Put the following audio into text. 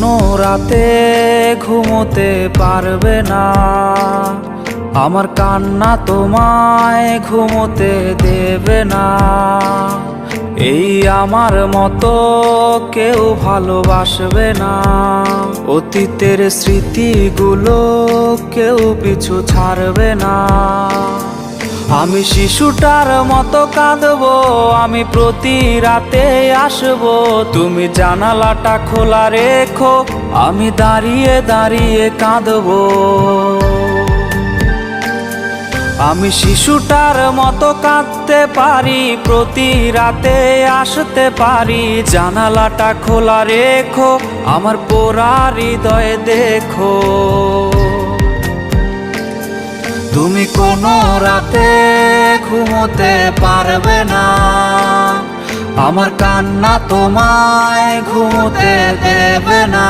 কোনো রাতে ঘুমোতে পারবে না, আমার কান্না তোমায় ঘুমোতে দেবে না। এই আমার মতো কেউ ভালোবাসবে না, অতীতের স্মৃতিগুলো কেউ পিছু ছাড়বে না। আমি শিশুটার মতো কাঁদবো, আমি প্রতি রাতে আসবো, তুমি জানালাটা খোলা রেখো, আমি দাঁড়িয়ে দাঁড়িয়ে কাঁদবো। আমি শিশুটার মতো কাঁদতে পারি, প্রতি রাতে আসতে পারি, জানালাটা খোলা রেখো, আমার পোড়া হৃদয় দেখো। তুমি কোনো রাতে ঘুমোতে পারবে না, আমার কান্না তোমায় ঘুমোতে দেবে না।